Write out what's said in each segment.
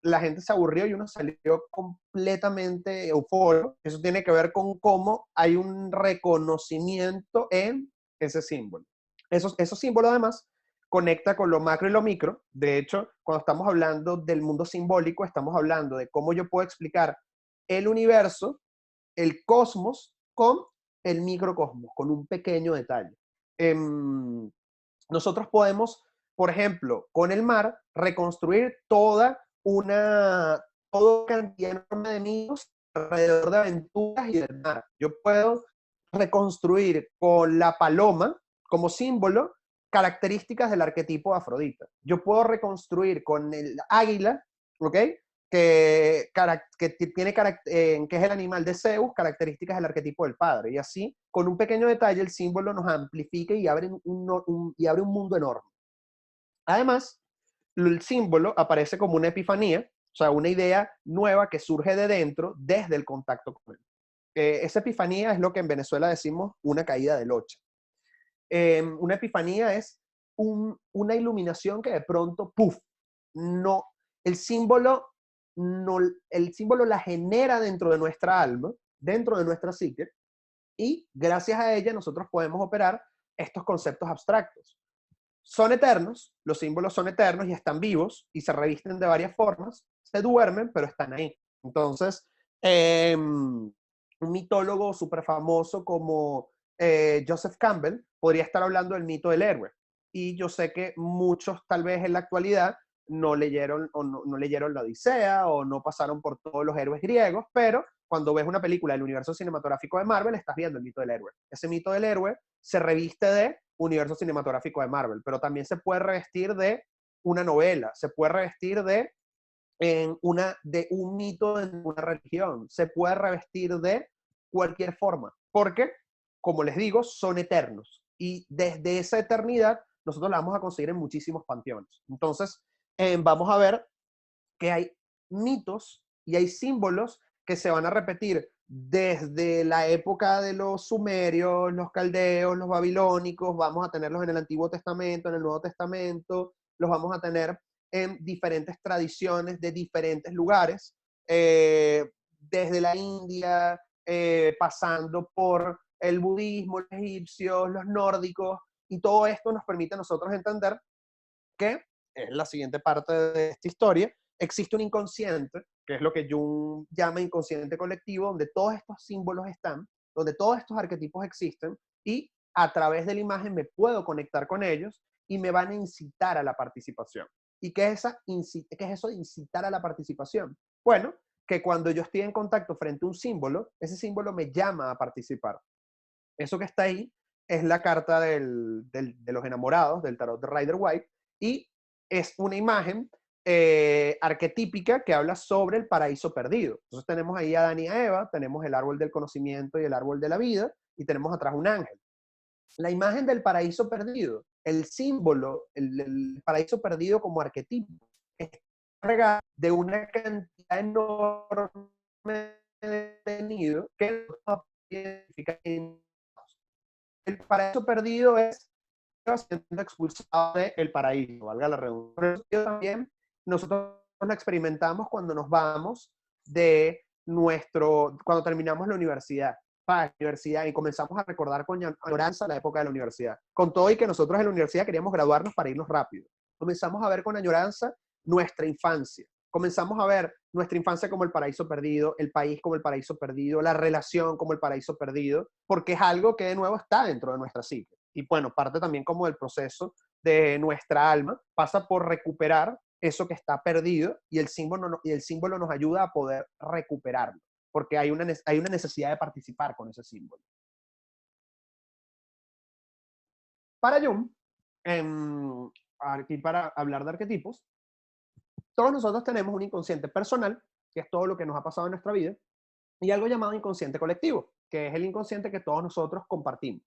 la gente se aburrió y uno salió completamente eufórico. Eso tiene que ver con cómo hay un reconocimiento en ese símbolo. Esos símbolos, además, conecta con lo macro y lo micro. De hecho, cuando estamos hablando del mundo simbólico, estamos hablando de cómo yo puedo explicar el universo, el cosmos, con el microcosmos, con un pequeño detalle. Nosotros podemos, por ejemplo, con el mar, reconstruir toda cantidad enorme de mitos alrededor de aventuras y del mar. Yo puedo reconstruir con la paloma como símbolo características del arquetipo de Afrodita. Yo puedo reconstruir con el águila, ¿ok? Que es el animal de Zeus, características del arquetipo del padre. Y así, con un pequeño detalle, el símbolo nos amplifica y abre un mundo enorme. Además, el símbolo aparece como una epifanía, o sea, una idea nueva que surge de dentro desde el contacto con él. Esa epifanía es lo que en Venezuela decimos una caída del ocho. Una epifanía es una iluminación que de pronto, ¡puf! No, el símbolo, no, el símbolo la genera dentro de nuestra alma, dentro de nuestra psique, y gracias a ella nosotros podemos operar estos conceptos abstractos. Son eternos, los símbolos son eternos y están vivos y se revisten de varias formas, se duermen, pero están ahí. Entonces, un mitólogo súper famoso como Joseph Campbell podría estar hablando del mito del héroe. Y yo sé que muchos tal vez en la actualidad no leyeron, no leyeron la Odisea o no pasaron por todos los héroes griegos, pero cuando ves una película del universo cinematográfico de Marvel, estás viendo el mito del héroe. Ese mito del héroe se reviste de universo cinematográfico de Marvel, pero también se puede revestir de una novela, se puede revestir de un mito en una religión, se puede revestir de cualquier forma, porque, como les digo, son eternos. Y desde esa eternidad, nosotros la vamos a conseguir en muchísimos panteones. Entonces, vamos a ver que hay mitos y hay símbolos que se van a repetir desde la época de los sumerios, los caldeos, los babilónicos, vamos a tenerlos en el Antiguo Testamento, en el Nuevo Testamento, los vamos a tener en diferentes tradiciones de diferentes lugares, desde la India, pasando por el budismo, los egipcios, los nórdicos, y todo esto nos permite a nosotros entender que, es la siguiente parte de esta historia, existe un inconsciente, que es lo que Jung llama inconsciente colectivo, donde todos estos símbolos están, donde todos estos arquetipos existen, y a través de la imagen me puedo conectar con ellos y me van a incitar a la participación. ¿Y qué es eso de incitar a la participación? Bueno, que cuando yo estoy en contacto frente a un símbolo, ese símbolo me llama a participar. Eso que está ahí es la carta de los enamorados, del tarot de Rider-Waite, y es una imagen arquetípica que habla sobre el paraíso perdido. Entonces tenemos ahí a Adán y a Eva, tenemos el árbol del conocimiento y el árbol de la vida, y tenemos atrás un ángel. La imagen del paraíso perdido, el símbolo, el paraíso perdido como arquetipo, es regalo de una cantidad enorme de contenido que no identifica en el paraíso perdido es siendo expulsado del paraíso, valga la redundancia. Pero también nosotros lo experimentamos cuando nos vamos cuando terminamos la universidad, y comenzamos a recordar con añoranza la época de la universidad. Con todo y que nosotros en la universidad queríamos graduarnos para irnos rápido. Comenzamos a ver con añoranza nuestra infancia. Comenzamos a ver nuestra infancia como el paraíso perdido, el país como el paraíso perdido, la relación como el paraíso perdido, porque es algo que de nuevo está dentro de nuestra psique. Y bueno, parte también como del proceso de nuestra alma, pasa por recuperar eso que está perdido y el símbolo nos ayuda a poder recuperarlo, porque hay una necesidad de participar con ese símbolo. Para Jung, aquí para hablar de arquetipos, todos nosotros tenemos un inconsciente personal, que es todo lo que nos ha pasado en nuestra vida, y algo llamado inconsciente colectivo, que es el inconsciente que todos nosotros compartimos.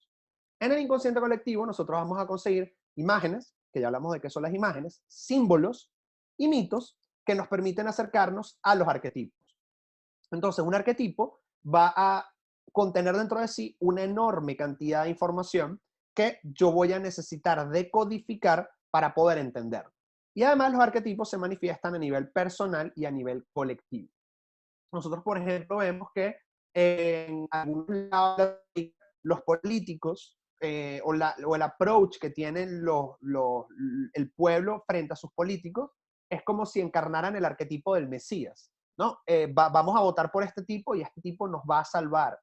En el inconsciente colectivo nosotros vamos a conseguir imágenes, que ya hablamos de qué son las imágenes, símbolos y mitos que nos permiten acercarnos a los arquetipos. Entonces, un arquetipo va a contener dentro de sí una enorme cantidad de información que yo voy a necesitar decodificar para poder entender. Y además los arquetipos se manifiestan a nivel personal y a nivel colectivo. Nosotros, por ejemplo, vemos que en algunos lados los políticos o el approach que tienen el pueblo frente a sus políticos es como si encarnaran el arquetipo del Mesías, ¿no? Vamos a votar por este tipo y este tipo nos va a salvar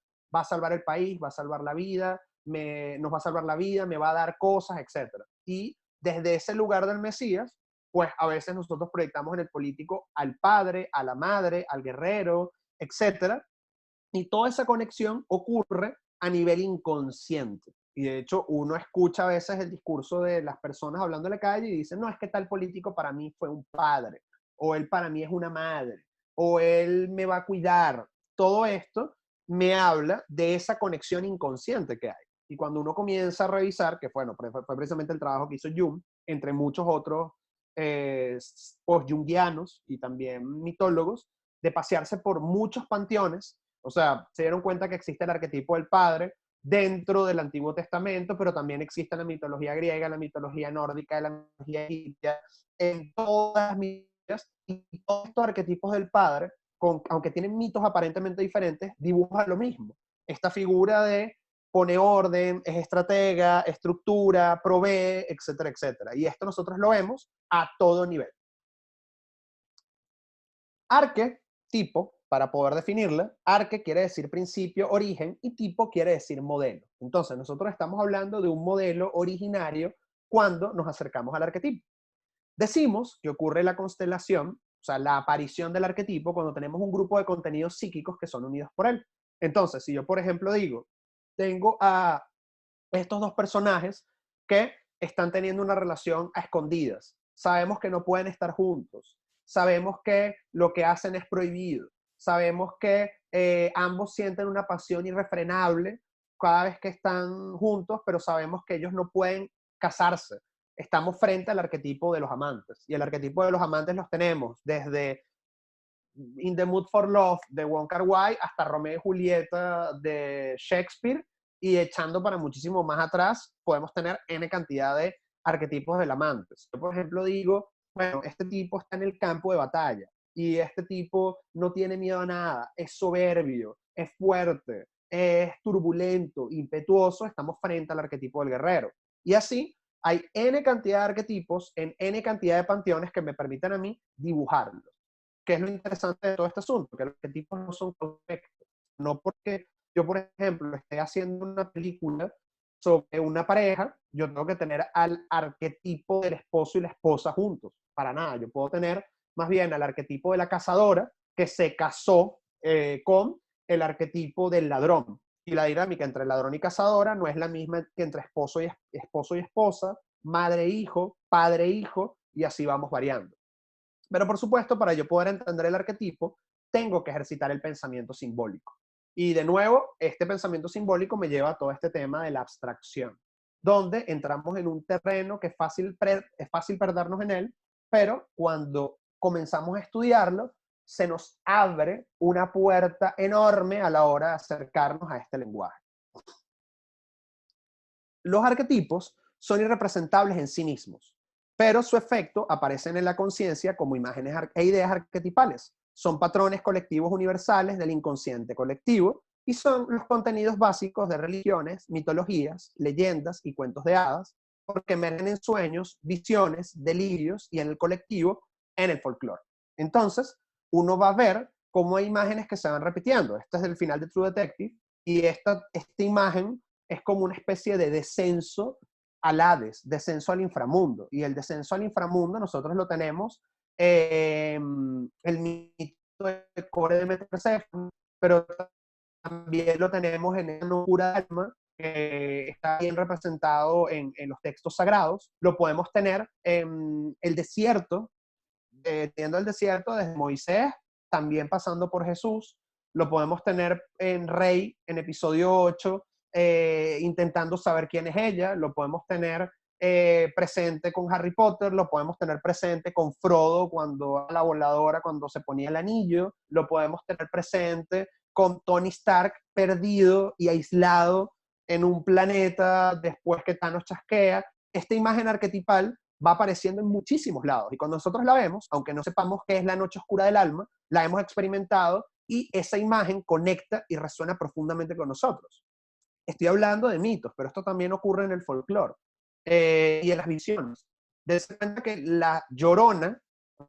el país, va a salvar la vida, nos va a salvar la vida, me va a dar cosas, etc. Y desde ese lugar del Mesías, pues a veces nosotros proyectamos en el político al padre, a la madre, al guerrero, etcétera, y toda esa conexión ocurre a nivel inconsciente. Y de hecho, uno escucha a veces el discurso de las personas hablando en la calle y dicen, no, es que tal político para mí fue un padre, o él para mí es una madre, o él me va a cuidar. Todo esto me habla de esa conexión inconsciente que hay. Y cuando uno comienza a revisar, que bueno, fue precisamente el trabajo que hizo Jung, entre muchos otros post-jungianos y también mitólogos, de pasearse por muchos panteones. O sea, se dieron cuenta que existe el arquetipo del padre dentro del Antiguo Testamento, pero también existe en la mitología griega, en la mitología nórdica, en la mitología egipcia, en todas las mitologías, y todos estos arquetipos del padre, aunque tienen mitos aparentemente diferentes, dibujan lo mismo. Esta figura de pone orden, es estratega, estructura, provee, etcétera, etcétera. Y esto nosotros lo vemos a todo nivel. Arquetipo, para poder definirla, arque quiere decir principio, origen, y tipo quiere decir modelo. Entonces, nosotros estamos hablando de un modelo originario cuando nos acercamos al arquetipo. Decimos que ocurre la constelación, o sea, la aparición del arquetipo, cuando tenemos un grupo de contenidos psíquicos que son unidos por él. Entonces, si yo, por ejemplo, digo, tengo a estos dos personajes que están teniendo una relación a escondidas. Sabemos que no pueden estar juntos. Sabemos que lo que hacen es prohibido. Sabemos que ambos sienten una pasión irrefrenable cada vez que están juntos, pero sabemos que ellos no pueden casarse. Estamos frente al arquetipo de los amantes. Y el arquetipo de los amantes los tenemos desde In the Mood for Love de Wong Kar-wai hasta Romeo y Julieta de Shakespeare, y echando para muchísimo más atrás podemos tener N cantidad de arquetipos del amante. Yo, por ejemplo, digo, bueno, este tipo está en el campo de batalla y este tipo no tiene miedo a nada, es soberbio, es fuerte, es turbulento, impetuoso, estamos frente al arquetipo del guerrero. Y así hay N cantidad de arquetipos en N cantidad de panteones que me permiten a mí dibujarlos. ¿Qué es lo interesante de todo este asunto? Que los arquetipos no son perfectos. No porque yo, por ejemplo, esté haciendo una película sobre una pareja, yo tengo que tener al arquetipo del esposo y la esposa juntos. Para nada. Yo puedo tener más bien al arquetipo de la cazadora que se casó con el arquetipo del ladrón. Y la dinámica entre ladrón y cazadora no es la misma que entre esposo y esposa, madre e hijo, padre e hijo, y así vamos variando. Pero por supuesto, para yo poder entender el arquetipo, tengo que ejercitar el pensamiento simbólico. Y de nuevo, este pensamiento simbólico me lleva a todo este tema de la abstracción, donde entramos en un terreno que es fácil perdernos en él, pero cuando comenzamos a estudiarlo, se nos abre una puerta enorme a la hora de acercarnos a este lenguaje. Los arquetipos son irrepresentables en sí mismos, pero su efecto aparece en la conciencia como imágenes e ideas arquetipales. Son patrones colectivos universales del inconsciente colectivo y son los contenidos básicos de religiones, mitologías, leyendas y cuentos de hadas, porque emergen en sueños, visiones, delirios y en el colectivo, en el folclore. Entonces, uno va a ver cómo hay imágenes que se van repitiendo. Este es el final de True Detective y esta imagen es como una especie de descenso al Hades, descenso al inframundo. Y el descenso al inframundo nosotros lo tenemos el mito de Core de Perséfone, pero también lo tenemos en el locura del alma, que está bien representado en los textos sagrados. Lo podemos tener en el desierto, teniendo el desierto desde Moisés, también pasando por Jesús. Lo podemos tener en Rey, en episodio 8, intentando saber quién es ella. Lo podemos tener presente con Harry Potter, lo podemos tener presente con Frodo cuando a la voladora, cuando se ponía el anillo. Lo podemos tener presente con Tony Stark perdido y aislado en un planeta después que Thanos chasquea. Esta imagen arquetipal va apareciendo en muchísimos lados. Y cuando nosotros la vemos, aunque no sepamos qué es la noche oscura del alma, la hemos experimentado y esa imagen conecta y resuena profundamente con nosotros. Estoy hablando de mitos, pero esto también ocurre en el folclore y en las visiones. Dense cuenta que la Llorona,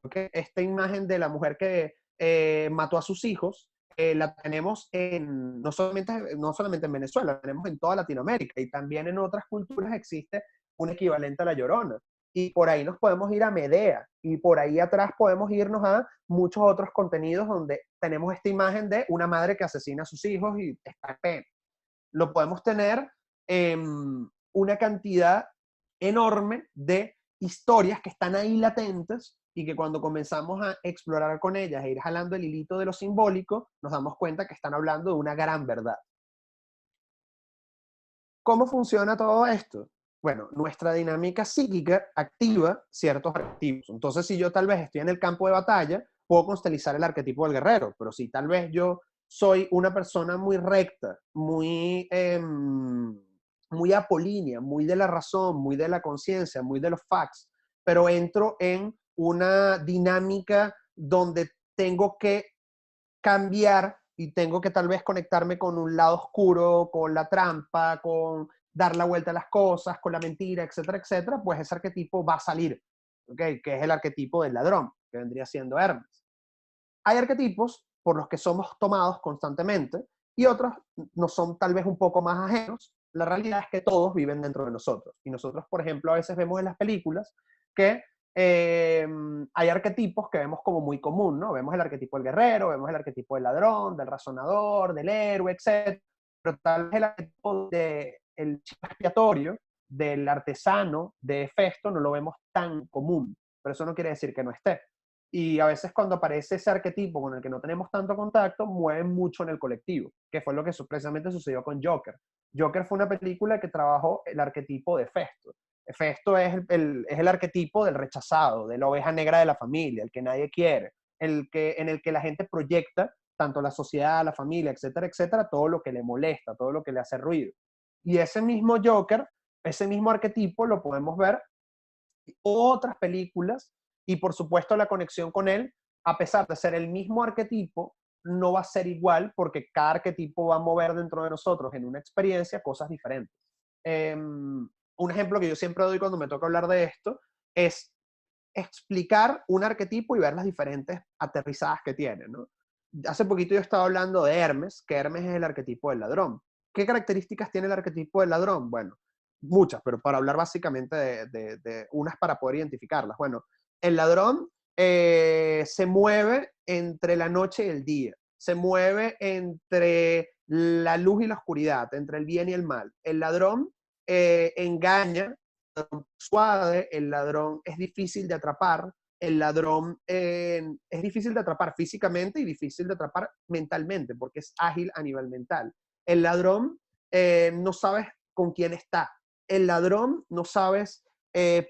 ¿okay? Esta imagen de la mujer que mató a sus hijos, la tenemos no solamente en Venezuela, la tenemos en toda Latinoamérica y también en otras culturas existe un equivalente a la Llorona. Y por ahí nos podemos ir a Medea y por ahí atrás podemos irnos a muchos otros contenidos donde tenemos esta imagen de una madre que asesina a sus hijos y está en pena. Lo podemos tener en una cantidad enorme de historias que están ahí latentes y que cuando comenzamos a explorar con ellas e ir jalando el hilito de lo simbólico, nos damos cuenta que están hablando de una gran verdad. ¿Cómo funciona todo esto? Bueno, nuestra dinámica psíquica activa ciertos arquetipos. Entonces, si yo tal vez estoy en el campo de batalla, puedo constelar el arquetipo del guerrero, pero si tal vez yo soy una persona muy recta, muy apolínea, muy de la razón, muy de la conciencia, muy de los facts, pero entro en una dinámica donde tengo que cambiar y tengo que tal vez conectarme con un lado oscuro, con la trampa, con dar la vuelta a las cosas, con la mentira, etcétera, etcétera, pues ese arquetipo va a salir, ¿okay? Que es el arquetipo del ladrón, que vendría siendo Hermes. Hay arquetipos por los que somos tomados constantemente y otros nos son tal vez un poco más ajenos. La realidad es que todos viven dentro de nosotros. Y nosotros, por ejemplo, a veces vemos en las películas que hay arquetipos que vemos como muy común, ¿no? Vemos el arquetipo del guerrero, vemos el arquetipo del ladrón, del razonador, del héroe, etc. Pero tal vez el arquetipo del chivo expiatorio, del artesano, de Hefesto, no lo vemos tan común. Pero eso no quiere decir que no esté. Y a veces cuando aparece ese arquetipo con el que no tenemos tanto contacto, mueve mucho en el colectivo, que fue lo que precisamente sucedió con Joker. Joker fue una película que trabajó el arquetipo de Festo. Festo es el arquetipo del rechazado, de la oveja negra de la familia, el que nadie quiere, en el que la gente proyecta, tanto la sociedad, la familia, etcétera, etcétera, todo lo que le molesta, todo lo que le hace ruido. Y ese mismo Joker, ese mismo arquetipo lo podemos ver en otras películas y por supuesto la conexión con él, a pesar de ser el mismo arquetipo, no va a ser igual porque cada arquetipo va a mover dentro de nosotros en una experiencia cosas diferentes. Un ejemplo que yo siempre doy cuando me toca hablar de esto es explicar un arquetipo y ver las diferentes aterrizadas que tiene, ¿no? Hace poquito yo estaba hablando de Hermes, que Hermes es el arquetipo del ladrón. ¿Qué características tiene el arquetipo del ladrón? Bueno, muchas, pero para hablar básicamente de unas para poder identificarlas. Bueno, el ladrón se mueve entre la noche y el día, se mueve entre la luz y la oscuridad, entre el bien y el mal. El ladrón engaña, suave, el ladrón es difícil de atrapar, el ladrón es difícil de atrapar físicamente y difícil de atrapar mentalmente, porque es ágil a nivel mental. El ladrón no sabes con quién está. El ladrón no sabes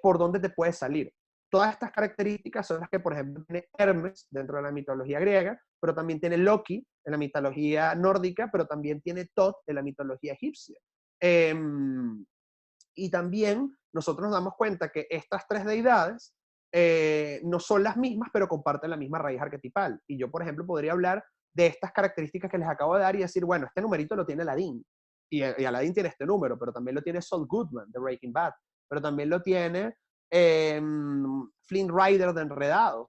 por dónde te puede salir. Todas estas características son las que, por ejemplo, tiene Hermes dentro de la mitología griega, pero también tiene Loki en la mitología nórdica, pero también tiene Thoth en la mitología egipcia. Eh, y también nosotros nos damos cuenta que estas tres deidades no son las mismas, pero comparten la misma raíz arquetipal. Y yo, por ejemplo, podría hablar de estas características que les acabo de dar y decir, bueno, este numerito lo tiene Aladdin. Y Aladdin tiene este número, pero también lo tiene Saul Goodman de Breaking Bad. Pero también lo tiene Flynn Rider de Enredados.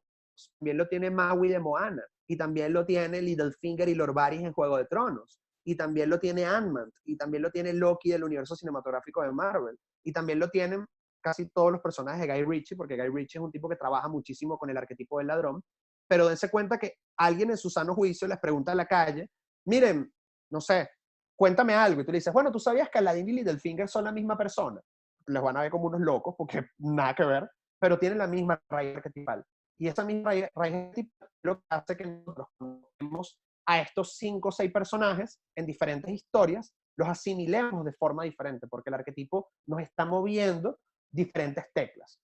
También lo tiene Maui de Moana. Y también lo tiene Littlefinger y Lord Varys en Juego de Tronos. Y también lo tiene Ant-Man, y también lo tiene Loki del universo cinematográfico de Marvel, y también lo tienen casi todos los personajes de Guy Ritchie, porque Guy Ritchie es un tipo que trabaja muchísimo con el arquetipo del ladrón, pero dense cuenta que alguien en su sano juicio les pregunta en la calle, miren, no sé, cuéntame algo, y tú le dices, bueno, ¿tú sabías que Aladdin y Littlefinger son la misma persona? Les van a ver como unos locos, porque nada que ver, pero tienen la misma raíz arquetipal. Y esa misma raíz arquetipal lo que hace que nosotros conozcamos a estos 5 o 6 personajes en diferentes historias, los asimilemos de forma diferente, porque el arquetipo nos está moviendo diferentes teclas.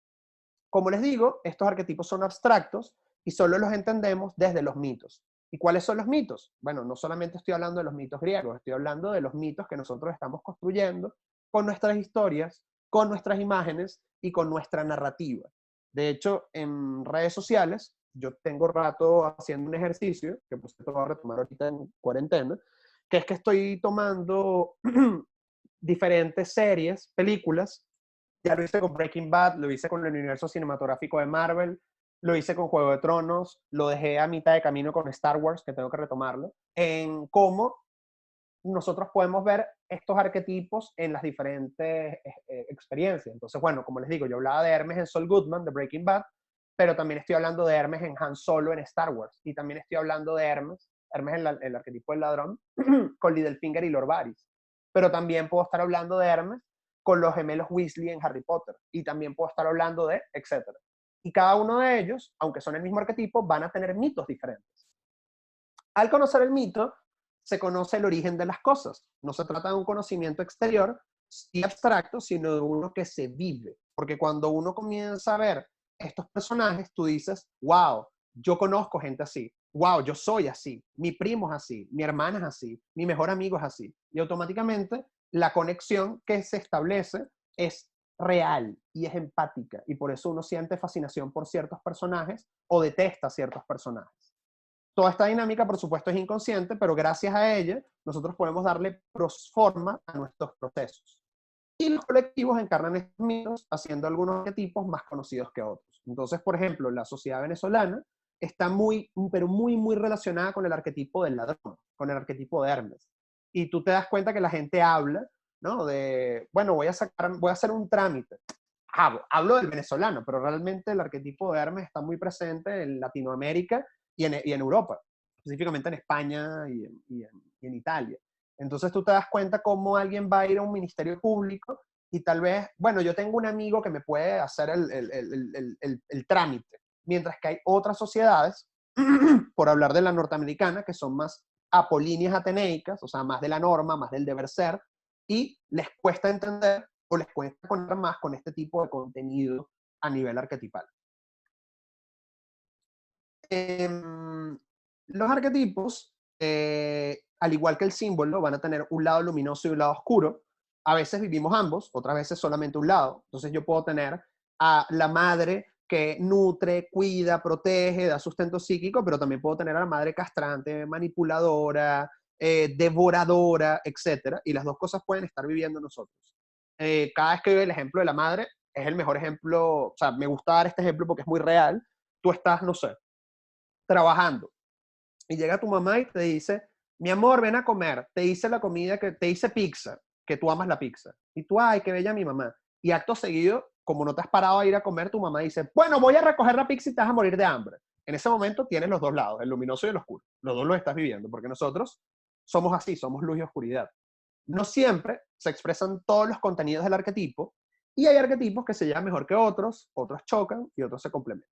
Como les digo, estos arquetipos son abstractos y solo los entendemos desde los mitos. ¿Y cuáles son los mitos? Bueno, no solamente estoy hablando de los mitos griegos, estoy hablando de los mitos que nosotros estamos construyendo con nuestras historias, con nuestras imágenes y con nuestra narrativa. De hecho, en redes sociales, yo tengo rato haciendo un ejercicio, que por cierto voy a retomar ahorita en cuarentena, que es que estoy tomando diferentes series, películas. Ya lo hice con Breaking Bad, lo hice con el universo cinematográfico de Marvel, lo hice con Juego de Tronos, lo dejé a mitad de camino con Star Wars, que tengo que retomarlo, en cómo nosotros podemos ver estos arquetipos en las diferentes experiencias. Entonces, bueno, como les digo, yo hablaba de Hermes en Saul Goodman, de Breaking Bad, pero también estoy hablando de Hermes en Han Solo en Star Wars, y también estoy hablando de Hermes el arquetipo del ladrón, con Littlefinger y Lord Varys. Pero también puedo estar hablando de Hermes con los gemelos Weasley en Harry Potter, y también puedo estar hablando de, etcétera. Y cada uno de ellos, aunque son el mismo arquetipo, van a tener mitos diferentes. Al conocer el mito, se conoce el origen de las cosas. No se trata de un conocimiento exterior y abstracto, sino de uno que se vive. Porque cuando uno comienza a ver estos personajes, tú dices, wow, yo conozco gente así. Wow, yo soy así. Mi primo es así. Mi hermana es así. Mi mejor amigo es así. Y automáticamente la conexión que se establece es real y es empática. Y por eso uno siente fascinación por ciertos personajes o detesta ciertos personajes. Toda esta dinámica, por supuesto, es inconsciente, pero gracias a ella, nosotros podemos darle forma a nuestros procesos. Y los colectivos encarnan estos mitos haciendo algunos arquetipos más conocidos que otros. Entonces, por ejemplo, la sociedad venezolana está muy, pero muy, muy relacionada con el arquetipo del ladrón, con el arquetipo de Hermes. Y tú te das cuenta que la gente habla, ¿no? De, bueno, voy a hacer un trámite. Hablo del venezolano, pero realmente el arquetipo de Hermes está muy presente en Latinoamérica y en Europa, específicamente en España y en Italia. Entonces tú te das cuenta cómo alguien va a ir a un ministerio público y tal vez, bueno, yo tengo un amigo que me puede hacer el trámite, mientras que hay otras sociedades, por hablar de la norteamericana, que son más apolíneas ateneicas, o sea, más de la norma, más del deber ser, y les cuesta entender o les cuesta conectar más con este tipo de contenido a nivel arquetipal. Los arquetipos, al igual que el símbolo, van a tener un lado luminoso y un lado oscuro. A veces vivimos ambos, otras veces solamente un lado. Entonces yo puedo tener a la madre que nutre, cuida, protege, da sustento psíquico, pero también puedo tener a la madre castrante, manipuladora, devoradora, etc. Y las dos cosas pueden estar viviendo nosotros. Cada vez que veo el ejemplo de la madre, es el mejor ejemplo, o sea, me gusta dar este ejemplo porque es muy real. Tú estás, no sé, trabajando y llega tu mamá y te dice, mi amor, ven a comer, te hice la comida, que te hice pizza, que tú amas la pizza. Y tú, ay, qué bella mi mamá. Y acto seguido, como no te has parado a ir a comer, tu mamá dice, bueno, voy a recoger la pizza y te vas a morir de hambre. En ese momento tienes los dos lados, el luminoso y el oscuro. Los dos los estás viviendo, porque nosotros somos así, somos luz y oscuridad. No siempre se expresan todos los contenidos del arquetipo, y hay arquetipos que se llevan mejor que otros chocan y otros se complementan.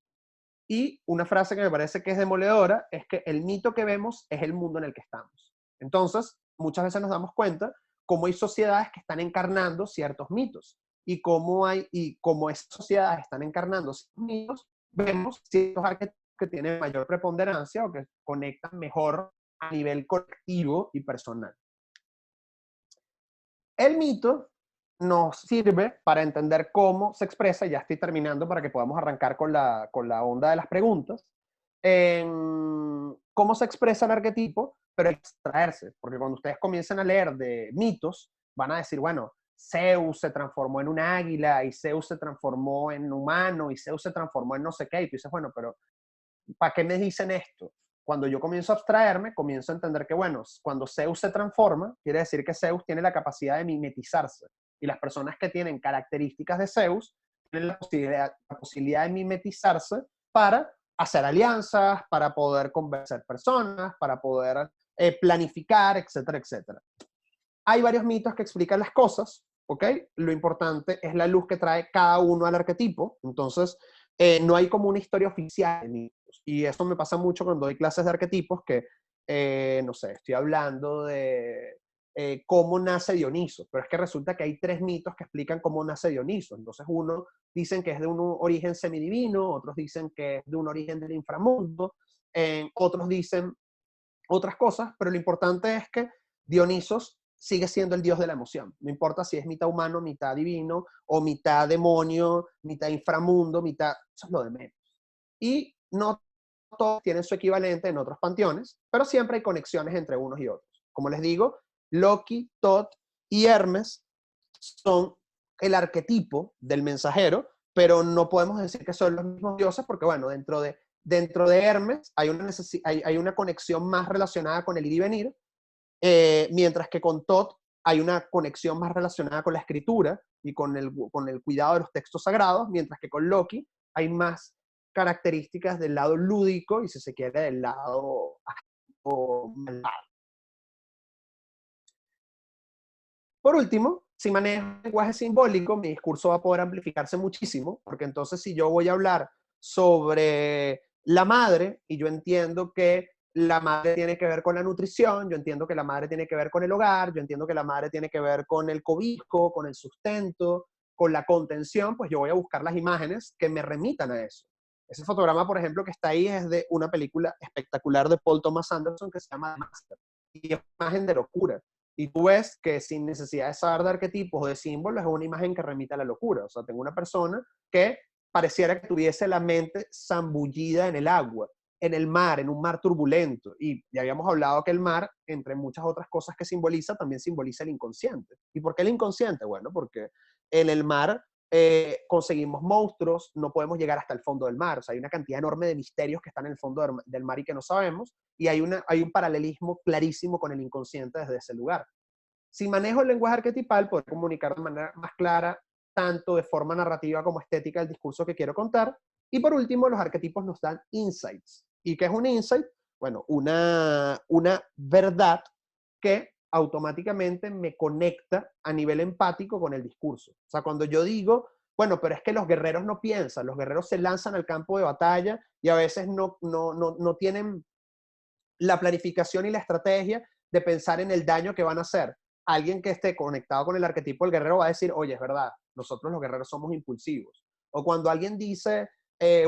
Y una frase que me parece que es demoledora es que el mito que vemos es el mundo en el que estamos. Entonces, muchas veces nos damos cuenta cómo hay sociedades que están encarnando ciertos mitos y cómo esas sociedades están encarnando ciertos mitos, vemos ciertos arquetipos que tienen mayor preponderancia o que conectan mejor a nivel colectivo y personal. El mito nos sirve para entender cómo se expresa, ya estoy terminando para que podamos arrancar con la onda de las preguntas, en cómo se expresa el arquetipo, pero extraerse, porque cuando ustedes comiencen a leer de mitos, van a decir, bueno, Zeus se transformó en un águila, y Zeus se transformó en humano, y Zeus se transformó en no sé qué, y tú dices, bueno, pero ¿para qué me dicen esto? Cuando yo comienzo a abstraerme, comienzo a entender que, bueno, cuando Zeus se transforma, quiere decir que Zeus tiene la capacidad de mimetizarse. Y las personas que tienen características de Zeus tienen la posibilidad de mimetizarse para hacer alianzas, para poder convencer personas, para poder planificar, etcétera, etcétera. Hay varios mitos que explican las cosas, ¿ok? Lo importante es la luz que trae cada uno al arquetipo. Entonces, no hay como una historia oficial de mitos. Y eso me pasa mucho cuando doy clases de arquetipos que, no sé, estoy hablando de cómo nace Dioniso, pero es que resulta que hay 3 mitos que explican cómo nace Dioniso. Entonces, uno dicen que es de un origen semidivino, otros dicen que es de un origen del inframundo, otros dicen otras cosas, pero lo importante es que Dionisos sigue siendo el dios de la emoción. No importa si es mitad humano, mitad divino, o mitad demonio, mitad inframundo, mitad... Eso es lo de menos. Y no todos tienen su equivalente en otros panteones, pero siempre hay conexiones entre unos y otros. Como les digo, Loki, Thoth y Hermes son el arquetipo del mensajero, pero no podemos decir que son los mismos dioses porque, bueno, dentro de Hermes hay una conexión más relacionada con el ir y venir, mientras que con Thoth hay una conexión más relacionada con la escritura y con el cuidado de los textos sagrados, mientras que con Loki hay más características del lado lúdico y, si se quiere, del lado malvado. Por último, si manejo lenguaje simbólico, mi discurso va a poder amplificarse muchísimo, porque entonces si yo voy a hablar sobre la madre, y yo entiendo que la madre tiene que ver con la nutrición, yo entiendo que la madre tiene que ver con el hogar, yo entiendo que la madre tiene que ver con el cobijo, con el sustento, con la contención, pues yo voy a buscar las imágenes que me remitan a eso. Ese fotograma, por ejemplo, que está ahí es de una película espectacular de Paul Thomas Anderson que se llama The Master, y es una imagen de locura. Y tú ves que sin necesidad de saber de arquetipos o de símbolos, es una imagen que remite a la locura. O sea, tengo una persona que pareciera que tuviese la mente zambullida en el agua, en el mar, en un mar turbulento. Y ya habíamos hablado que el mar, entre muchas otras cosas que simboliza, también simboliza el inconsciente. ¿Y por qué el inconsciente? Bueno, porque en el mar conseguimos monstruos, no podemos llegar hasta el fondo del mar. O sea, hay una cantidad enorme de misterios que están en el fondo del mar y que no sabemos. Y hay un paralelismo clarísimo con el inconsciente desde ese lugar. Si manejo el lenguaje arquetipal, puedo comunicar de manera más clara, tanto de forma narrativa como estética, el discurso que quiero contar. Y por último, los arquetipos nos dan insights. ¿Y qué es un insight? Bueno, una verdad que automáticamente me conecta a nivel empático con el discurso. O sea, cuando yo digo, bueno, pero es que los guerreros no piensan, los guerreros se lanzan al campo de batalla y a veces no tienen la planificación y la estrategia de pensar en el daño que van a hacer. Alguien que esté conectado con el arquetipo del guerrero va a decir, oye, es verdad, nosotros los guerreros somos impulsivos. O cuando alguien dice,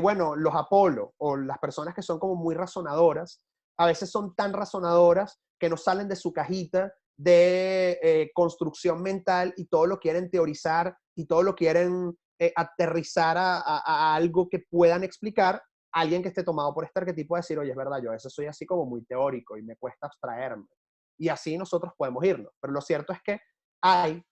bueno, los Apolo o las personas que son como muy razonadoras, a veces son tan razonadoras que no salen de su cajita de construcción mental y todo lo quieren teorizar y todo lo quieren aterrizar a algo que puedan explicar. Alguien que esté tomado por este arquetipo decir, oye, es verdad, yo a veces soy así como muy teórico y me cuesta abstraerme. Y así nosotros podemos irnos. Pero lo cierto es que hay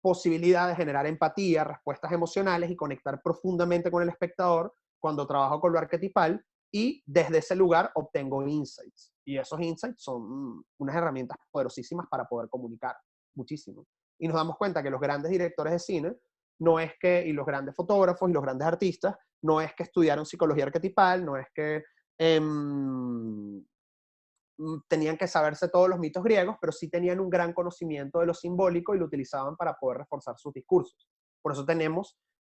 posibilidad de generar empatía, respuestas emocionales y conectar profundamente con el espectador cuando trabajo con lo arquetipal, y desde ese lugar obtengo insights. Y esos insights son unas herramientas poderosísimas para poder comunicar muchísimo. Y nos damos cuenta que los grandes directores de cine no es que, y los grandes fotógrafos y los grandes artistas, no es que estudiaron psicología arquetipal, no es que tenían que saberse todos los mitos griegos, pero sí tenían un gran conocimiento de lo simbólico y lo utilizaban para poder reforzar sus discursos. Por eso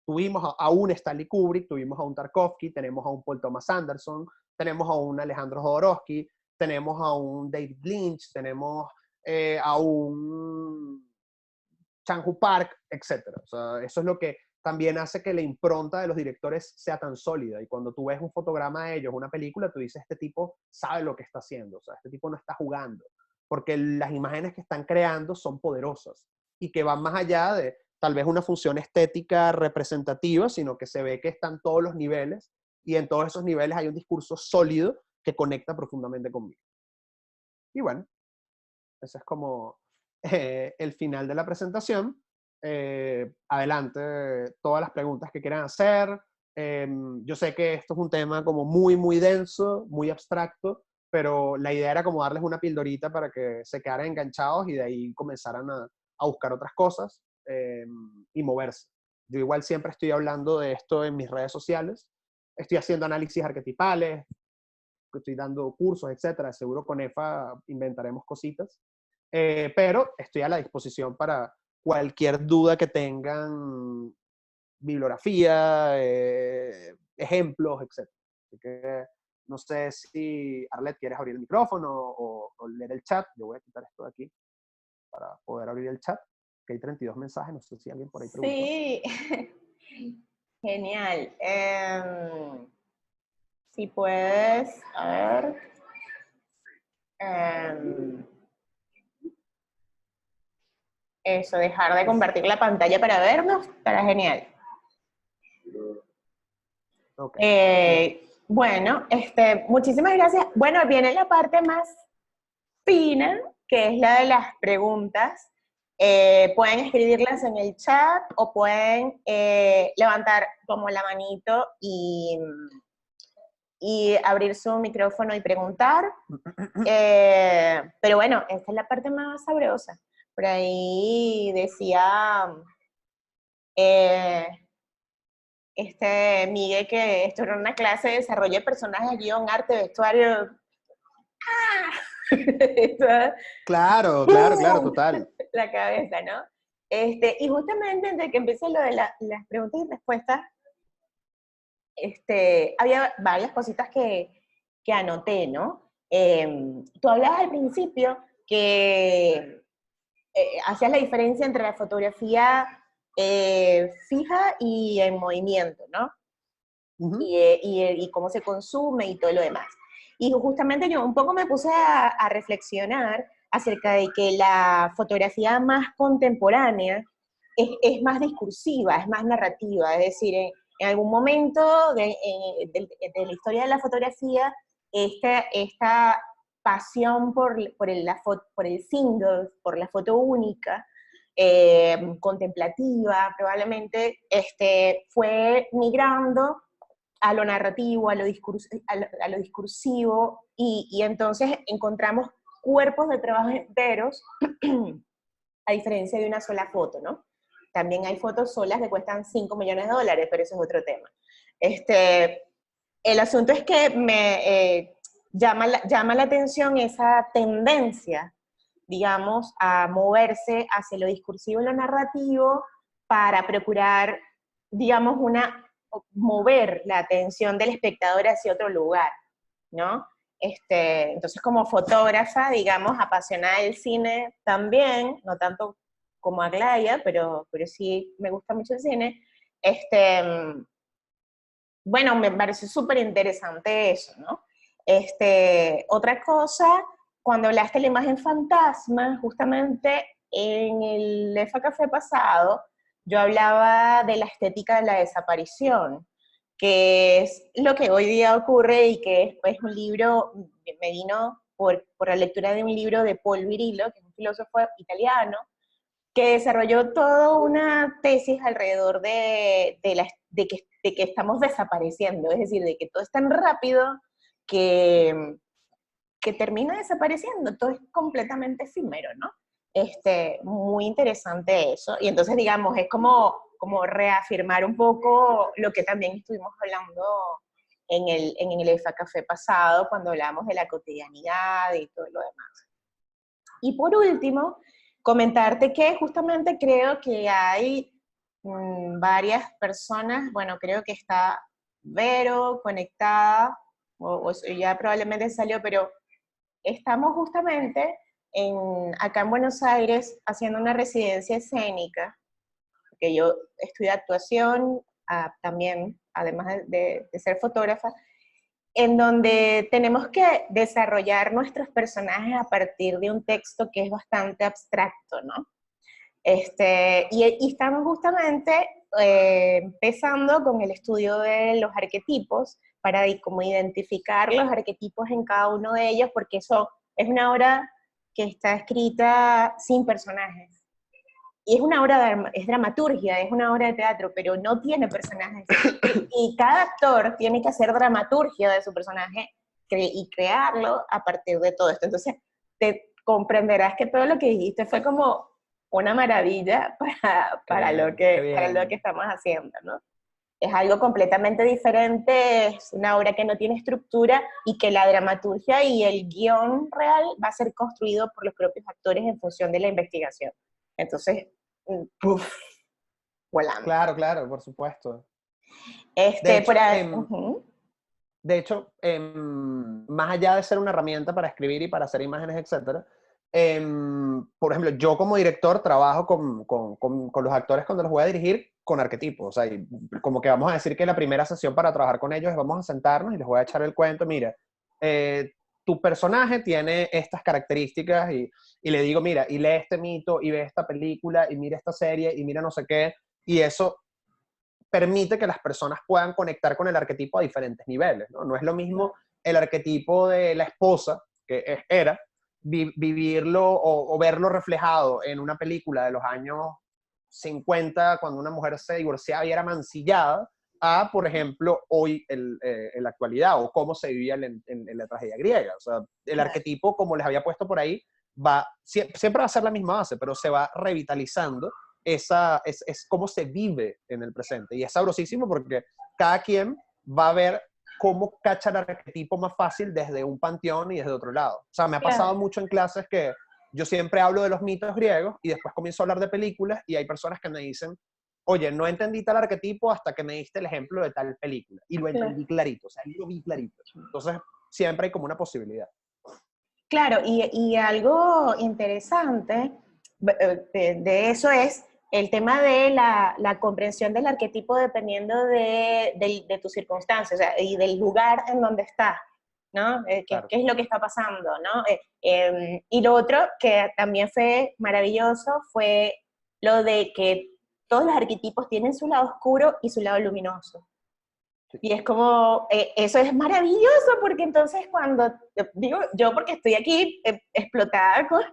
tuvimos a un Stanley Kubrick, tuvimos a un Tarkovsky, tenemos a un Paul Thomas Anderson, tenemos a un Alejandro Jodorowsky, tenemos a un David Lynch, tenemos a un Chan-Hu Park, etc. O sea, eso es lo que también hace que la impronta de los directores sea tan sólida. Y cuando tú ves un fotograma de ellos, una película, tú dices, este tipo sabe lo que está haciendo. O sea, este tipo no está jugando. Porque las imágenes que están creando son poderosas y que van más allá de tal vez una función estética representativa, sino que se ve que están todos los niveles y en todos esos niveles hay un discurso sólido que conecta profundamente conmigo. Y bueno, ese es como el final de la presentación. Adelante, todas las preguntas que quieran hacer. Yo sé que esto es un tema como muy, muy denso, muy abstracto, pero la idea era como darles una pildorita para que se quedaran enganchados y de ahí comenzaran a buscar otras cosas y moverse. Yo igual siempre estoy hablando de esto en mis redes sociales. Estoy haciendo análisis arquetipales, estoy dando cursos, etcétera. Seguro con EFA inventaremos cositas. Pero estoy a la disposición para cualquier duda que tengan, bibliografía, ejemplos, etc. Así que no sé si Arlet quieres abrir el micrófono o leer el chat. Yo voy a quitar esto de aquí para poder abrir el chat, que hay 32 mensajes, no sé si alguien por ahí preguntó. Sí, genial. Si puedes, a ver. eso, dejar de compartir la pantalla para vernos, estará genial. Okay. Bueno, muchísimas gracias. Bueno, viene la parte más fina, que es la de las preguntas. Pueden escribirlas en el chat o pueden levantar como la manito y abrir su micrófono y preguntar. Pero bueno, esta es la parte más sabrosa. Por ahí decía Miguel que esto era una clase de desarrollo de personajes, guión, arte, vestuario. Claro, claro, claro, total. La cabeza, ¿no? Y justamente desde que empecé lo de las preguntas y respuestas, había varias cositas que anoté, ¿no? Tú hablabas al principio que hacías la diferencia entre la fotografía fija y en movimiento, ¿no? Ujú. Y cómo se consume y todo lo demás. Y justamente yo un poco me puse a reflexionar acerca de que la fotografía más contemporánea más discursiva, es más narrativa, es decir, en algún momento de la historia de la fotografía, esta pasión por el single, por la foto única, contemplativa, probablemente fue migrando a lo narrativo, a lo discursivo, y entonces encontramos cuerpos de trabajo enteros, a diferencia de una sola foto, ¿no? También hay fotos solas que cuestan $5 millones, pero eso es otro tema. El asunto es que me llama la atención esa tendencia, digamos, a moverse hacia lo discursivo y lo narrativo para procurar, digamos, mover la atención del espectador hacia otro lugar, ¿no? Entonces, como fotógrafa, digamos, apasionada del cine también, no tanto como Aglaya, pero sí me gusta mucho el cine, bueno, me pareció súper interesante eso, ¿no? Otra cosa, cuando hablaste de la imagen fantasma, justamente en el EFA Café pasado, yo hablaba de la estética de la desaparición, que es lo que hoy día ocurre y que es un libro, me vino por la lectura de un libro de Paul Virillo, que es un filósofo italiano, que desarrolló toda una tesis alrededor de que estamos desapareciendo, es decir, de que todo es tan rápido que, que termina desapareciendo, todo es completamente efímero, ¿no? Muy interesante eso, y entonces, digamos, es como reafirmar un poco lo que también estuvimos hablando en el EFA Café pasado, cuando hablamos de la cotidianidad y todo lo demás. Y por último, comentarte que justamente creo que hay varias personas, bueno, creo que está Vero conectada, o ya probablemente salió, pero estamos justamente acá en Buenos Aires haciendo una residencia escénica, que yo estudio actuación también, además de ser fotógrafa, en donde tenemos que desarrollar nuestros personajes a partir de un texto que es bastante abstracto, ¿no? Y estamos justamente empezando con el estudio de los arquetipos, para como identificar los arquetipos en cada uno de ellos, porque eso es una obra que está escrita sin personajes. Y es una obra, es dramaturgia, es una obra de teatro, pero no tiene personajes. Y cada actor tiene que hacer dramaturgia de su personaje y crearlo a partir de todo esto. Entonces, te comprenderás que todo lo que dijiste fue como una maravilla para lo Qué para lo bien. que estamos haciendo, ¿no? Es algo completamente diferente, es una obra que no tiene estructura y que la dramaturgia y el guión real va a ser construido por los propios actores en función de la investigación. Entonces, ¡puf! Volamos. Claro, claro, por supuesto. De Este, por hecho, ahí, em, ujú. De hecho, más allá de ser una herramienta para escribir y para hacer imágenes, etcétera, por ejemplo, yo como director trabajo con los actores cuando los voy a dirigir con arquetipos. O sea, como que vamos a decir que la primera sesión para trabajar con ellos es vamos a sentarnos y les voy a echar el cuento. Mira, tu personaje tiene estas características y le digo, mira, y lee este mito, y ve esta película, y mira esta serie, y mira no sé qué, y eso permite que las personas puedan conectar con el arquetipo a diferentes niveles, ¿no? No es lo mismo el arquetipo de la esposa, era, vivirlo o verlo reflejado en una película de los años 50, cuando una mujer se divorciaba y era mancillada, a, por ejemplo, hoy en la actualidad, o cómo se vivía en la tragedia griega. O sea, el arquetipo, como les había puesto por ahí, siempre va a ser la misma base, pero se va revitalizando. Es cómo se vive en el presente. Y es sabrosísimo porque cada quien va a ver cómo cacha el arquetipo más fácil desde un panteón y desde otro lado. O sea, me ha pasado mucho en clases que yo siempre hablo de los mitos griegos y después comienzo a hablar de películas y hay personas que me dicen, oye, no entendí tal arquetipo hasta que me diste el ejemplo de tal película. Y lo entendí clarito, o sea, lo vi clarito. Entonces, siempre hay como una posibilidad. Claro, y algo interesante de eso es el tema de la comprensión del arquetipo dependiendo de tus circunstancias, o sea, y del lugar en donde estás, ¿no? Claro. ¿Qué es lo que está pasando, ¿no? Y lo otro que también fue maravilloso fue lo de que todos los arquetipos tienen su lado oscuro y su lado luminoso. Y es como, eso es maravilloso, porque entonces cuando, digo, yo porque estoy aquí explotada con,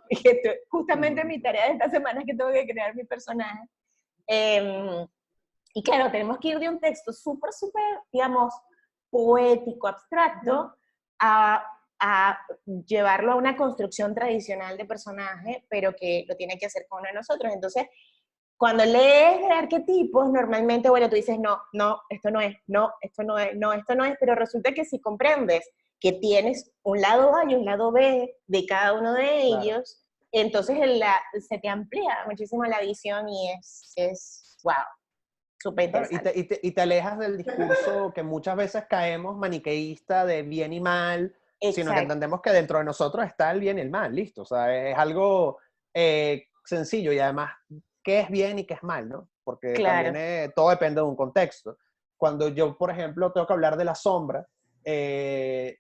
justamente mi tarea de esta semana es que tengo que crear mi personaje. Y claro, tenemos que ir de un texto súper, digamos, poético, abstracto, a llevarlo a una construcción tradicional de personaje, pero que lo tiene que hacer con uno de nosotros. Entonces, cuando lees de arquetipos, normalmente, bueno, tú dices, no, esto no es, no, esto no es, no, esto no es, pero resulta que si comprendes que tienes un lado A y un lado B de cada uno de ellos, entonces se te amplía muchísimo la visión y es wow, súper interesante. Y te alejas del discurso que muchas veces caemos maniqueísta de bien y mal, sino que entendemos que dentro de nosotros está el bien y el mal, listo. O sea, es algo sencillo y además qué es bien y qué es mal, ¿no? Porque también todo depende de un contexto. Cuando yo, por ejemplo, tengo que hablar de la sombra,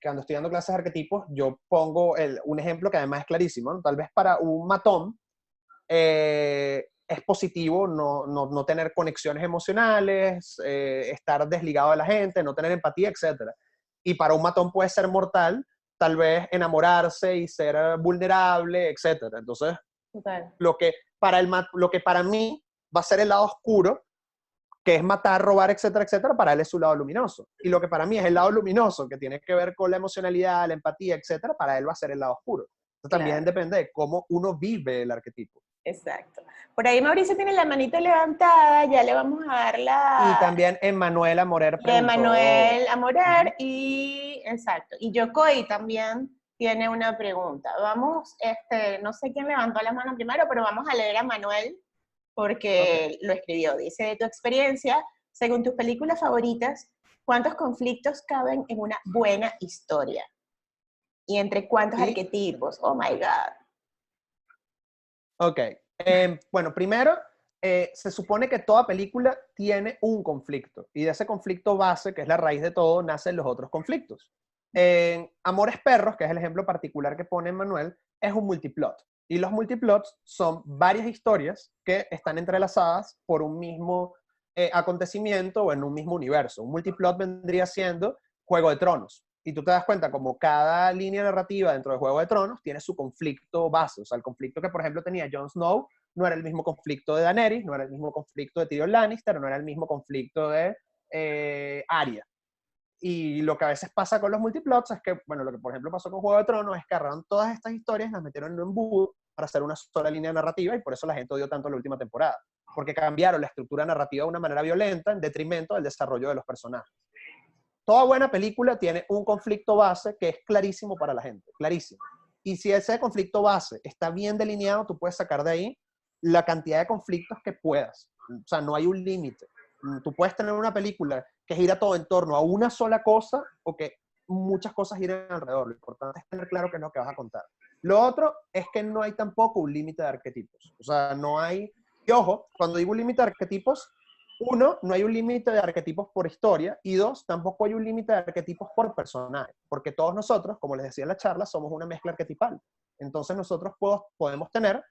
cuando estoy dando clases de arquetipos, yo pongo un ejemplo que además es clarísimo, ¿no? Tal vez para un matón es positivo no tener conexiones emocionales, estar desligado de la gente, no tener empatía, etc. Y para un matón puede ser mortal, tal vez enamorarse y ser vulnerable, etc. Entonces, lo que para mí va a ser el lado oscuro, que es matar, robar, etcétera, etcétera, para él es su lado luminoso. Y lo que para mí es el lado luminoso, que tiene que ver con la emocionalidad, la empatía, etcétera, para él va a ser el lado oscuro. Entonces, también depende de cómo uno vive el arquetipo. Exacto. Por ahí Mauricio tiene la manito levantada, ya le vamos a dar Y también Emanuel Amorer preguntó. Emanuel Amorer y, exacto, y Yokoi también tiene una pregunta. Vamos, no sé quién levantó la mano primero, pero vamos a leer a Manuel porque lo escribió. Dice, de tu experiencia, según tus películas favoritas, ¿cuántos conflictos caben en una buena historia? ¿Y entre cuántos arquetipos? Oh my God. Ok. Bueno, primero, se supone que toda película tiene un conflicto. Y de ese conflicto base, que es la raíz de todo, nacen los otros conflictos. En Amores Perros, que es el ejemplo particular que pone Manuel, es un multiplot. Y los multiplots son varias historias que están entrelazadas por un mismo acontecimiento o en un mismo universo. Un multiplot vendría siendo Juego de Tronos. Y tú te das cuenta como cada línea narrativa dentro de Juego de Tronos tiene su conflicto base. O sea, el conflicto que, por ejemplo, tenía Jon Snow no era el mismo conflicto de Daenerys, no era el mismo conflicto de Tyrion Lannister, no era el mismo conflicto de Arya. Y lo que a veces pasa con los multiplots es que, bueno, lo que por ejemplo pasó con Juego de Tronos es que agarraron todas estas historias, las metieron en un embudo para hacer una sola línea narrativa y por eso la gente odió tanto la última temporada. Porque cambiaron la estructura narrativa de una manera violenta en detrimento del desarrollo de los personajes. Toda buena película tiene un conflicto base que es clarísimo para la gente, clarísimo. Y si ese conflicto base está bien delineado, tú puedes sacar de ahí la cantidad de conflictos que puedas. O sea, no hay un límite. Tú puedes tener una película que gira todo en torno a una sola cosa o que muchas cosas giran alrededor. Lo importante es tener claro qué es lo que vas a contar. Lo otro es que no hay tampoco un límite de arquetipos. O sea, no hay... Y ojo, cuando digo un límite de arquetipos, uno, no hay un límite de arquetipos por historia, y dos, tampoco hay un límite de arquetipos por personaje, porque todos nosotros, como les decía en la charla, somos una mezcla arquetipal. Entonces nosotros podemos tener,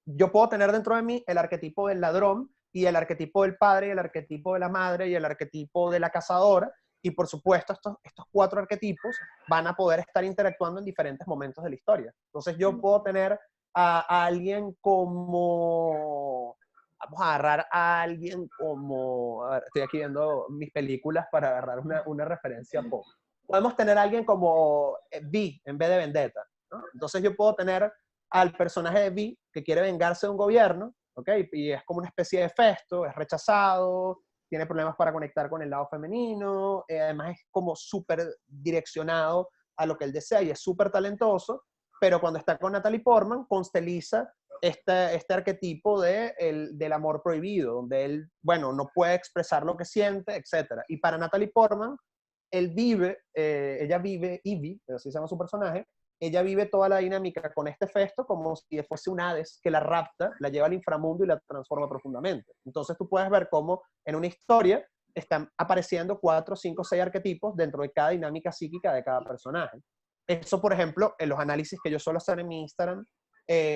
yo puedo tener dentro de mí el arquetipo del ladrón, y el arquetipo del padre, y el arquetipo de la madre, y el arquetipo de la cazadora, y por supuesto estos cuatro arquetipos van a poder estar interactuando en diferentes momentos de la historia. Entonces yo puedo tener a alguien como... Vamos a agarrar a alguien como... A ver, estoy aquí viendo mis películas para agarrar una referencia pop. Podemos tener a alguien como V en vez de Vendetta, ¿no? Entonces yo puedo tener al personaje de V que quiere vengarse de un gobierno, ¿ok? Y es como una especie de Festo, es rechazado, tiene problemas para conectar con el lado femenino, además es como súper direccionado a lo que él desea y es súper talentoso, pero cuando está con Natalie Portman, consteliza este arquetipo del amor prohibido, donde él, bueno, no puede expresar lo que siente, etc. Y para Natalie Portman, ella vive, Ivy, así se llama su personaje, ella vive toda la dinámica con este Festo como si fuese un Hades que la rapta, la lleva al inframundo y la transforma profundamente. Entonces tú puedes ver cómo en una historia están apareciendo 4, 5, 6 arquetipos dentro de cada dinámica psíquica de cada personaje. Eso, por ejemplo, en los análisis que yo suelo hacer en mi Instagram,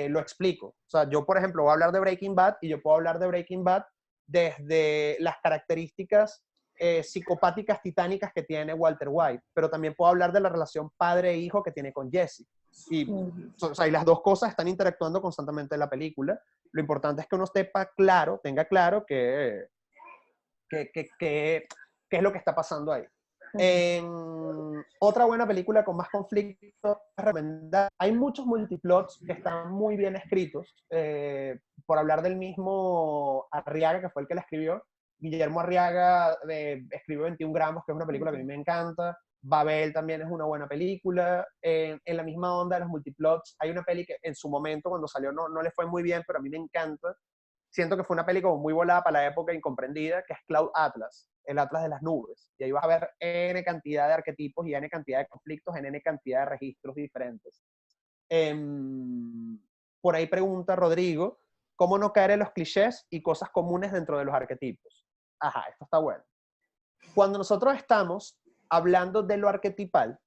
lo explico. O sea, yo, por ejemplo, voy a hablar de Breaking Bad y yo puedo hablar de Breaking Bad desde las características psicopáticas titánicas que tiene Walter White, pero también puedo hablar de la relación padre e hijo que tiene con Jesse. Y, o sea, y las dos cosas están interactuando constantemente en la película. Lo importante es que uno sepa claro, tenga claro qué es lo que está pasando ahí. Otra buena película con más conflictos, hay muchos multiplots que están muy bien escritos. Por hablar del mismo Arriaga, que fue el que la escribió, Guillermo Arriaga escribió 21 gramos, que es una película que a mí me encanta. Babel también es una buena película. En la misma onda de los multiplots, hay una peli que en su momento, cuando salió, no le fue muy bien, pero a mí me encanta. Siento que fue una película muy volada para la época, incomprendida, que es Cloud Atlas, el Atlas de las nubes. Y ahí vas a ver N cantidad de arquetipos y N cantidad de conflictos en N cantidad de registros diferentes. Por ahí pregunta Rodrigo, ¿cómo no caer en los clichés y cosas comunes dentro de los arquetipos? Ajá, esto está bueno. Cuando nosotros estamos hablando de lo arquetipal,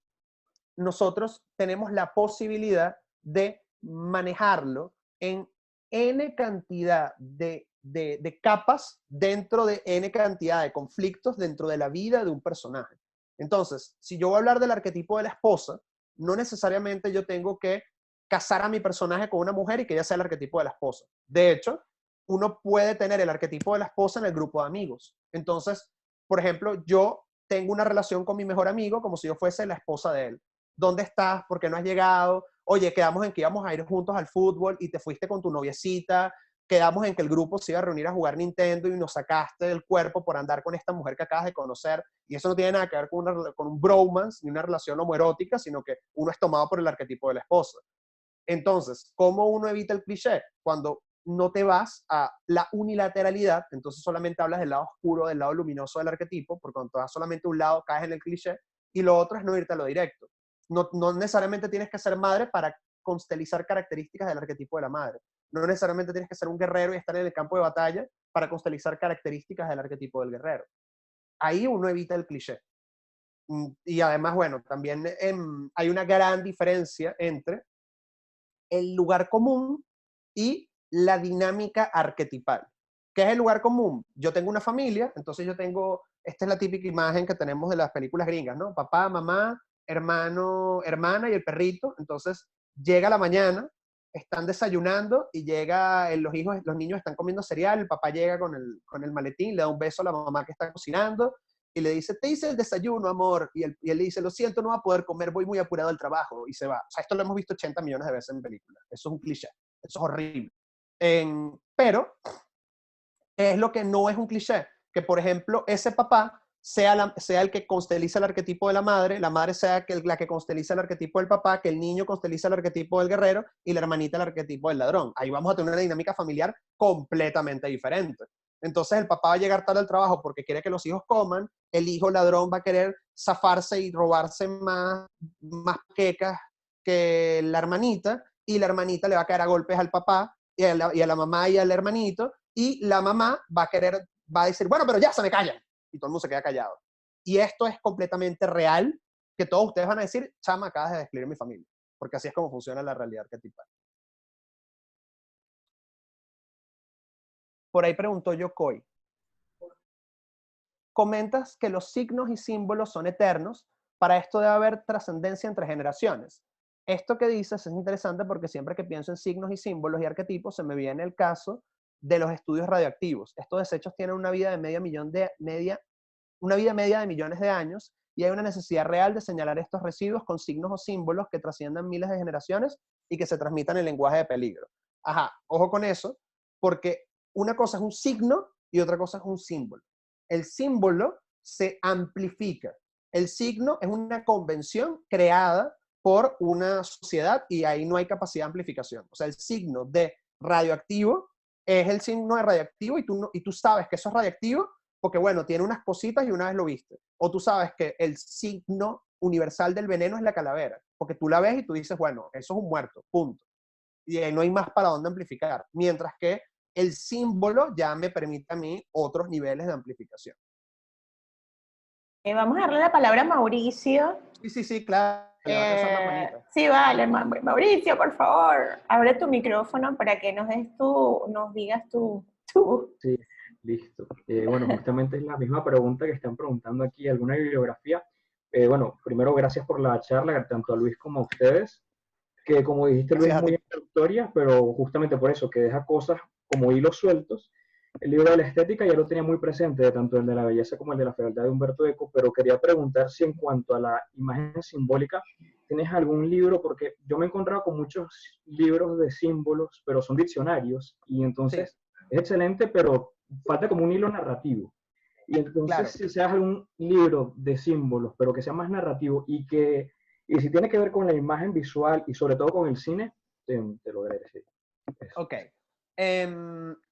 nosotros tenemos la posibilidad de manejarlo en N cantidad de capas dentro de N cantidad de conflictos dentro de la vida de un personaje. Entonces, si yo voy a hablar del arquetipo de la esposa, no necesariamente yo tengo que casar a mi personaje con una mujer y que ella sea el arquetipo de la esposa. De hecho, uno puede tener el arquetipo de la esposa en el grupo de amigos. Entonces, por ejemplo, yo tengo una relación con mi mejor amigo como si yo fuese la esposa de él. ¿Dónde estás? ¿Por qué no has llegado? Oye, quedamos en que íbamos a ir juntos al fútbol y te fuiste con tu noviecita. Quedamos en que el grupo se iba a reunir a jugar Nintendo y nos sacaste del cuerpo por andar con esta mujer que acabas de conocer. Y eso no tiene nada que ver con un bromance ni una relación homoerótica, sino que uno es tomado por el arquetipo de la esposa. Entonces, ¿cómo uno evita el cliché? Cuando no te vas a la unilateralidad, entonces solamente hablas del lado oscuro, del lado luminoso del arquetipo, porque cuando te vas solamente a un lado caes en el cliché, y lo otro es no irte a lo directo. No necesariamente tienes que ser madre para constelizar características del arquetipo de la madre. No necesariamente tienes que ser un guerrero y estar en el campo de batalla para constelizar características del arquetipo del guerrero. Ahí uno evita el cliché. Y además, bueno, también hay una gran diferencia entre el lugar común y la dinámica arquetipal. ¿Qué es el lugar común? Yo tengo una familia, entonces yo tengo, esta es la típica imagen que tenemos de las películas gringas, ¿no? Papá, mamá, hermano, hermana y el perrito. Entonces llega la mañana, están desayunando y llega, los niños están comiendo cereal, el papá llega con el maletín, le da un beso a la mamá que está cocinando y le dice, te hice el desayuno, amor. Y él le dice, lo siento, no va a poder comer, voy muy apurado al trabajo. Y se va. O sea, esto lo hemos visto 80 millones de veces en películas. Eso es un cliché. Eso es horrible. Pero es lo que no es un cliché. Que, por ejemplo, ese papá sea el que consteliza el arquetipo de la madre sea la que consteliza el arquetipo del papá, que el niño consteliza el arquetipo del guerrero y la hermanita el arquetipo del ladrón. Ahí vamos a tener una dinámica familiar completamente diferente. Entonces el papá va a llegar tarde al trabajo porque quiere que los hijos coman, el hijo ladrón va a querer zafarse y robarse más quecas que la hermanita, y la hermanita le va a caer a golpes al papá y a la mamá y al hermanito, y la mamá va a decir, bueno, pero ya se me callan, y todo el mundo se queda callado. Y esto es completamente real, que todos ustedes van a decir, chama, acabas de describir mi familia, porque así es como funciona la realidad arquetipal. Por ahí preguntó Yokoi. Comentas que los signos y símbolos son eternos, para esto debe haber trascendencia entre generaciones. Esto que dices es interesante porque siempre que pienso en signos y símbolos y arquetipos se me viene el caso de los estudios radioactivos. Estos desechos tienen una vida media de millones de años y hay una necesidad real de señalar estos residuos con signos o símbolos que trasciendan miles de generaciones y que se transmitan en lenguaje de peligro. Ajá, ojo con eso, porque una cosa es un signo y otra cosa es un símbolo. El símbolo se amplifica. El signo es una convención creada por una sociedad y ahí no hay capacidad de amplificación. O sea, el signo de radioactivo es el signo de radioactivo y tú sabes que eso es radioactivo porque, bueno, tiene unas cositas y una vez lo viste. O tú sabes que el signo universal del veneno es la calavera, porque tú la ves y tú dices, bueno, eso es un muerto, punto. Y ahí no hay más para dónde amplificar. Mientras que el símbolo ya me permite a mí otros niveles de amplificación. Vamos a darle la palabra a Mauricio. Sí, claro. Levanta esas las manitas. Sí, vale, Mauricio, por favor, abre tu micrófono para que nos digas tu. Sí, listo. Bueno, justamente es la misma pregunta que están preguntando aquí, ¿alguna bibliografía? Bueno, primero gracias por la charla, tanto a Luis como a ustedes, que como dijiste Luis, es muy introductoria, pero justamente por eso, que deja cosas como hilos sueltos. El libro de la estética ya lo tenía muy presente, tanto el de la belleza como el de la fealdad de Humberto Eco, pero quería preguntar si en cuanto a la imagen simbólica, ¿tienes algún libro? Porque yo me he encontrado con muchos libros de símbolos, pero son diccionarios, y entonces es excelente, pero falta como un hilo narrativo. Y entonces, si seas algún libro de símbolos, pero que sea más narrativo y si tiene que ver con la imagen visual y sobre todo con el cine, te lo agradecería. Ok.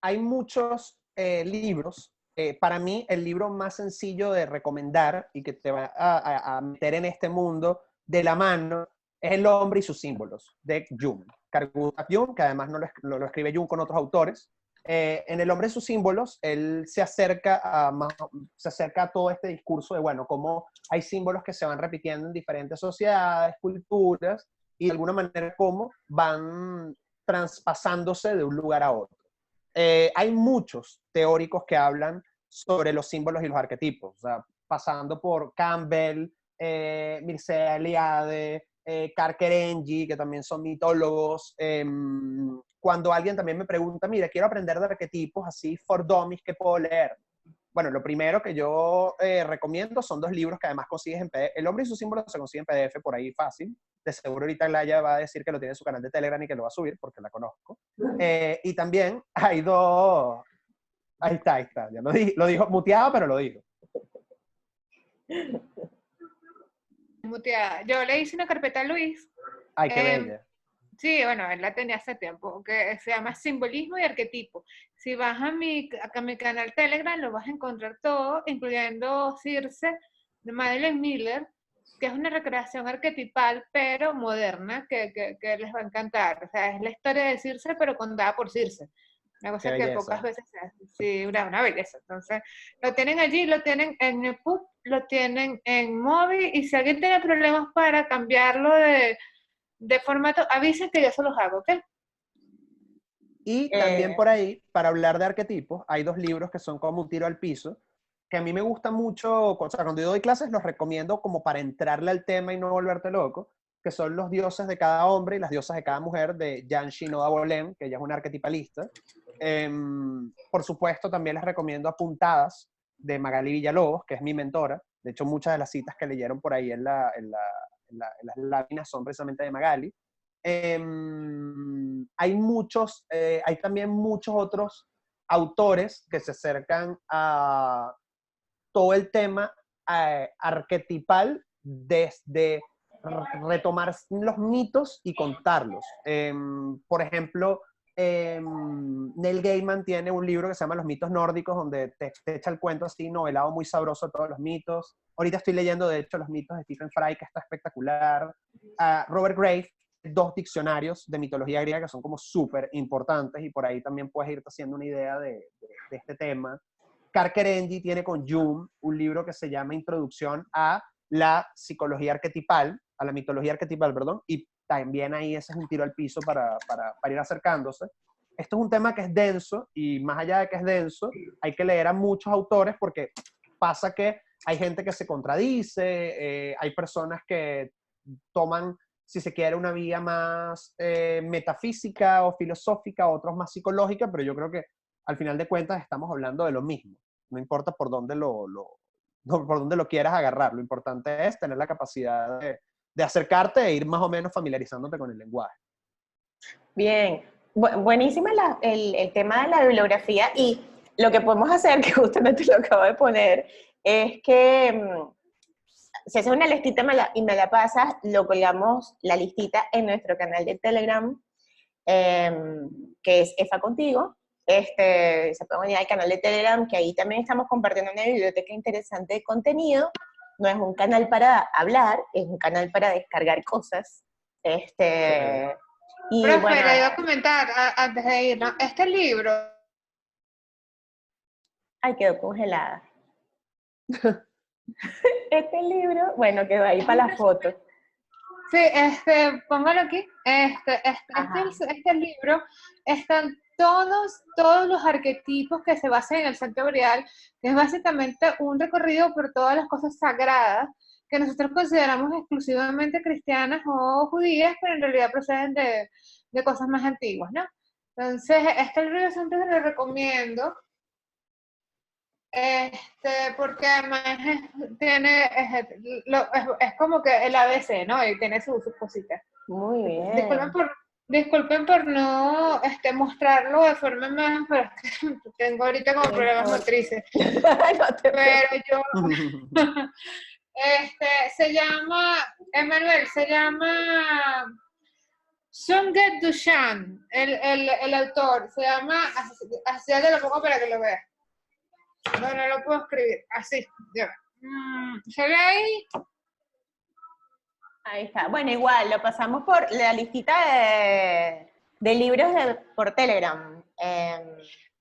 Hay muchos libros. Para mí, el libro más sencillo de recomendar y que te va a meter en este mundo de la mano es El hombre y sus símbolos, de Jung. Carl Gustav Jung, que además no lo escribe Jung con otros autores. En El hombre y sus símbolos, él se acerca a todo este discurso de, bueno, cómo hay símbolos que se van repitiendo en diferentes sociedades, culturas, y de alguna manera cómo van traspasándose de un lugar a otro. Hay muchos teóricos que hablan sobre los símbolos y los arquetipos, o sea, pasando por Campbell, Mircea Eliade, Karl-Kerenji, que también son mitólogos. Cuando alguien también me pregunta, mira, quiero aprender de arquetipos así for dummies, ¿qué puedo leer? Bueno, lo primero que yo recomiendo son dos libros que además consigues en PDF. El hombre y sus símbolos se consigue en PDF por ahí fácil. De seguro ahorita Laya va a decir que lo tiene en su canal de Telegram y que lo va a subir porque la conozco. Y también hay dos... Ahí está. Ya lo dijo muteado, pero lo dijo. Muteada. Yo le hice una carpeta a Luis. Ay, qué bella. Sí, bueno, él la tenía hace tiempo, que se llama Simbolismo y Arquetipo. Si vas a mi canal Telegram, lo vas a encontrar todo, incluyendo Circe, de Madeleine Miller, que es una recreación arquetipal, pero moderna, que les va a encantar. O sea, es la historia de Circe, pero contada por Circe. Una cosa que pocas veces se hace. Sí, una belleza. Entonces, lo tienen allí, lo tienen en EPUB, lo tienen en móvil, y si alguien tiene problemas para cambiarlo de formato, avisen que yo se los hago, ¿ok? Y también por ahí, para hablar de arquetipos, hay dos libros que son como un tiro al piso, que a mí me gustan mucho, o sea, cuando yo doy clases los recomiendo como para entrarle al tema y no volverte loco, que son Los dioses de cada hombre y las diosas de cada mujer, de Jean Shinoda Bolem, que ella es una arquetipalista. Por supuesto, también les recomiendo Apuntadas, de Magali Villalobos, que es mi mentora. De hecho, muchas de las citas que leyeron por ahí en las láminas son precisamente de Magali. Hay también muchos otros autores que se acercan a todo el tema arquetipal desde retomar los mitos y contarlos. Por ejemplo, Neil Gaiman tiene un libro que se llama Los mitos nórdicos, donde te echa el cuento así, novelado, muy sabroso de todos los mitos. Ahorita estoy leyendo, de hecho, Los mitos de Stephen Fry, que está espectacular. Robert Graves 2 diccionarios de mitología griega que son como súper importantes y por ahí también puedes irte haciendo una idea de este tema. Karkerendi tiene con Jung un libro que se llama Introducción a la psicología arquetipal, a la mitología arquetipal, perdón, y también ahí ese es un tiro al piso para ir acercándose. Esto es un tema que es denso y más allá de que es denso, hay que leer a muchos autores porque pasa que hay gente que se contradice, hay personas que toman, si se quiere, una vía más metafísica o filosófica, otros más psicológica, pero yo creo que al final de cuentas estamos hablando de lo mismo. No importa por dónde por dónde lo quieras agarrar, lo importante es tener la capacidad de acercarte e ir más o menos familiarizándote con el lenguaje. Bien, buenísima el tema de la bibliografía y lo que podemos hacer, que justamente lo acabo de poner, es que si haces una listita y me la pasas, lo colgamos la listita en nuestro canal de Telegram, que es EFA Contigo. Se pueden unir al canal de Telegram, que ahí también estamos compartiendo una biblioteca interesante de contenido. No es un canal para hablar, es un canal para descargar cosas. Sí. Y Profe, bueno, le iba a comentar antes de ir, ¿no? Este libro, ay, quedó congelada. Este libro, bueno, quedó ahí para la foto. sí, póngalo aquí. Este libro están todos los arquetipos que se basan en el Santo Grial, que es básicamente un recorrido por todas las cosas sagradas que nosotros consideramos exclusivamente cristianas o judías, pero en realidad proceden de cosas más antiguas, ¿no? Entonces, este libro yo siempre se lo recomiendo, porque además es como que el ABC, ¿no? Y tiene sus cositas. Muy bien. Disculpen por no mostrarlo de forma más, pero es que tengo ahorita como problemas motrices. No te Pero yo, Emanuel, se llama Sunget Dushan, el autor, se llama, así te lo pongo para que lo veas. No lo puedo escribir, así, ya. ¿Se ve ahí? Ahí está. Bueno, igual, lo pasamos por la listita de libros por Telegram.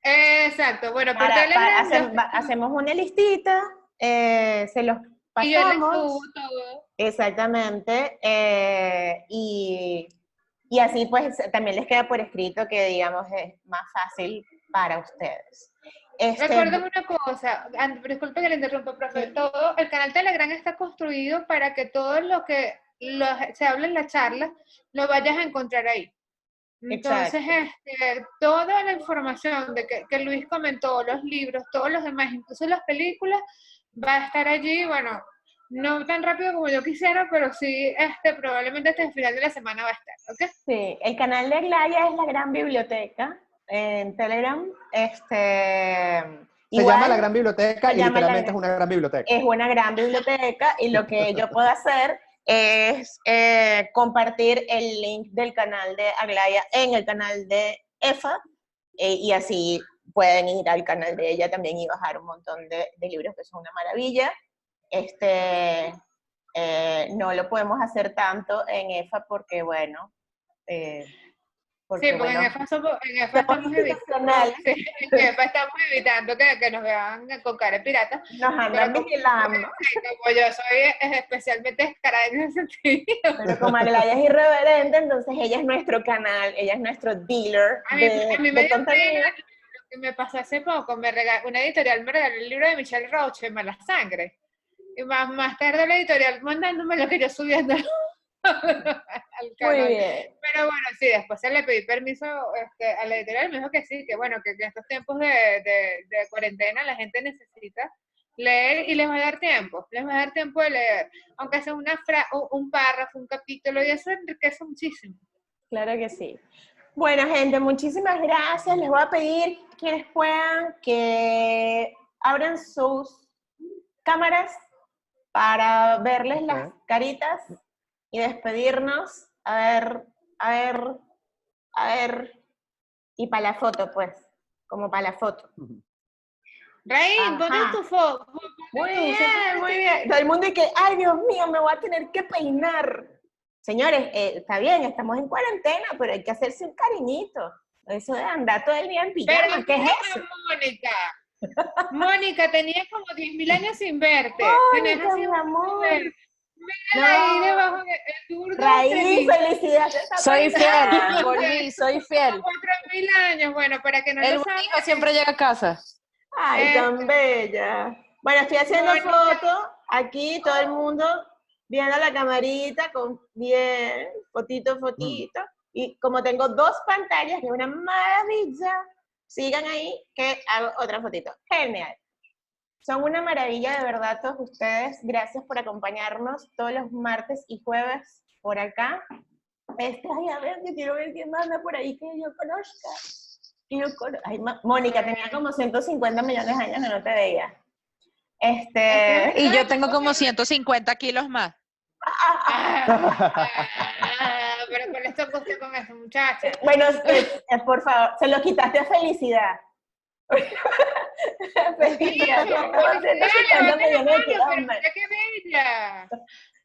Exacto, bueno, por Telegram. Hacemos una listita, se los pasamos. Y yo les subo todo. Exactamente. Y así pues también les queda por escrito que digamos es más fácil para ustedes. Recuerden una cosa, disculpe que le interrumpa, profe, todo el canal Telegram está construido para que todo lo que se habla en la charla lo vayas a encontrar ahí. Entonces, toda la información de que Luis comentó, los libros, todos los demás, incluso las películas, va a estar allí, bueno, no tan rápido como yo quisiera, pero sí, probablemente hasta el final de la semana va a estar, ¿ok? Sí, el canal de Aglaya es la gran biblioteca en Telegram. Se llama la gran biblioteca y literalmente es una gran biblioteca. Es una gran biblioteca y lo que yo puedo hacer es compartir el link del canal de Aglaya en el canal de EFA y así pueden ir al canal de ella también y bajar un montón de libros que son una maravilla. No lo podemos hacer tanto en EFA porque, bueno... porque en EFA estamos evitando que nos vean con cara de pirata. Nos andan vigilando. Como yo soy especialmente descarada en ese sentido. Pero como Aglaya es irreverente, entonces ella es nuestro canal, ella es nuestro dealer a mí me dio pena lo que me pasó hace poco. Una editorial me regaló el libro de Michelle Roche, Mala Sangre. Y más tarde la editorial mandándome lo que yo subiendo al canal. Muy bien. Pero bueno, sí, después se le pedí permiso a la editorial, me dijo que sí, que bueno, que en estos tiempos de cuarentena la gente necesita leer y les va a dar tiempo de leer, aunque sea un párrafo, un capítulo, y eso enriquece muchísimo. Claro que sí. Bueno, gente, muchísimas gracias. Les voy a pedir quienes puedan que abran sus cámaras para verles las caritas y despedirnos. A ver. Y para la foto, pues. Como para la foto. Raín, ponte tu foto. Muy bien. Todo el mundo dice, ay, Dios mío, me voy a tener que peinar. Señores, está bien, estamos en cuarentena, pero hay que hacerse un cariñito. Eso de andar todo el día en pijama, Pero ¿qué es mira, eso? Mónica, tenía como 10.000 años sin verte. Tenías Mónica, así mi un amor. Mírala ahí debajo del Tour de Raíz, Treviso. felicidades. Soy fiel, volví, soy fiel. 4.000 años, bueno, para que no El lo buen hijo sabes. siempre llega a casa. Ay, tan bella. Bueno, estoy haciendo Mónica. fotos aquí, todo el mundo viendo la camarita con bien, fotito. Y como tengo 2 pantallas, que es una maravilla, sigan ahí que hago otra fotito. Genial. Son una maravilla de verdad todos ustedes. Gracias por acompañarnos todos los martes y jueves por acá. Ay, a ver, yo quiero ver quién anda por ahí que yo conozca. Ay, Mónica, tenía como 150 millones de años que no te veía. Y yo tengo como 150 kilos más. Pero con esto gusta con esa muchacha. Bueno, por favor, se lo quitaste a Felicidad. Felicidad, tengo 150 millones de kilos Pero más. mira qué bella.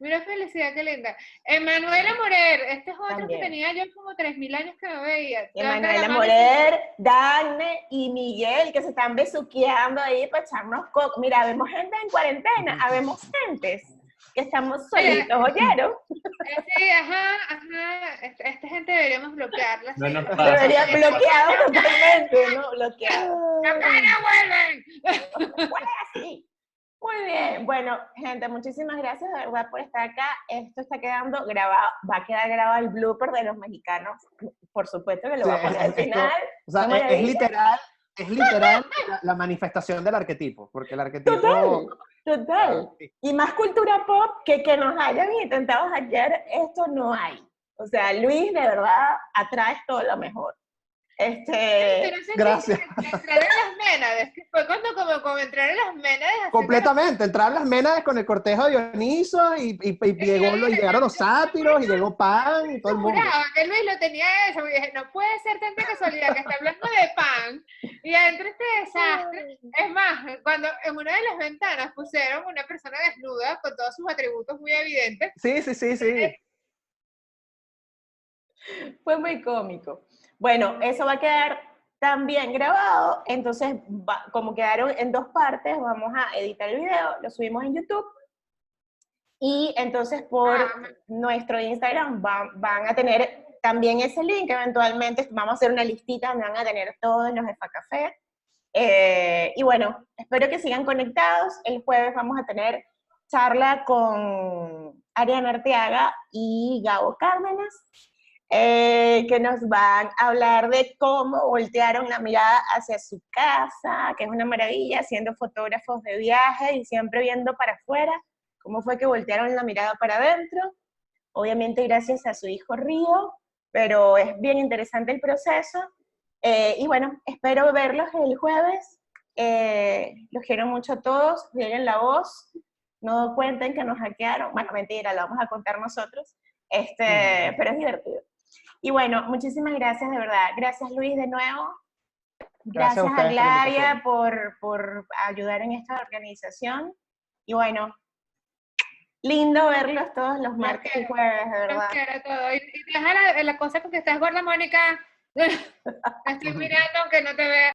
Mira, felicidad, qué linda. Emanuela Morer, este es otro También. que tenía yo como 3.000 años que no veía. Emanuela Morer, Dagne y Miguel, que se están besuqueando ahí para echarnos coco. Mira, vemos gente en cuarentena, habemos gentes que estamos solitos, ¿oyeron? Sí, ajá. Esta gente deberíamos bloquearla. No sí. nos pasa. Debería bloqueado totalmente, ¿no? Bloqueado. ¡Acá no vuelven! Sí. Muy bien. Bueno, gente, muchísimas gracias de verdad por estar acá. Esto está quedando grabado, va a quedar grabado el blooper de los mexicanos. Por supuesto que lo voy a poner al final. O sea, Una maravilla. es literal la manifestación del arquetipo, porque el arquetipo... Total. Y más cultura pop que nos hayan intentado hackear, esto no hay. O sea, Luis de verdad atrae todo lo mejor. Gracias. Entrar en las Ménades, que fue como entrar en las Ménades. Completamente, entraron las Ménades con el cortejo de Dioniso y llegaron los sátiros y llegó Pan y todo el mundo. Juraba que Luis lo tenía eso, y dije, no puede ser tanta casualidad que está hablando de Pan y adentro este desastre. Es más, cuando en una de las ventanas pusieron una persona desnuda con todos sus atributos muy evidentes. Sí. Fue muy cómico. Bueno, eso va a quedar también grabado, entonces como quedaron en 2 partes, vamos a editar el video, lo subimos en YouTube y entonces por nuestro Instagram van a tener también ese link, eventualmente vamos a hacer una listita donde van a tener todos los EFA Café. Y bueno, espero que sigan conectados. El jueves vamos a tener charla con Ariana Arteaga y Gabo Cárdenas, que nos van a hablar de cómo voltearon la mirada hacia su casa, que es una maravilla, siendo fotógrafos de viaje y siempre viendo para afuera, cómo fue que voltearon la mirada para adentro, obviamente gracias a su hijo Río, pero es bien interesante el proceso, y bueno, espero verlos el jueves, los quiero mucho a todos, rieguen la voz, no cuenten que nos hackearon, bueno, mentira, lo vamos a contar nosotros, pero es divertido. Y bueno, muchísimas gracias de verdad. Gracias Luis de nuevo. Gracias a Glaria por ayudar en esta organización. Y bueno, lindo verlos todos los martes y jueves, de verdad. Todo. Y deja la cosa con que estás gorda, Mónica. Estoy mirando aunque no te vea.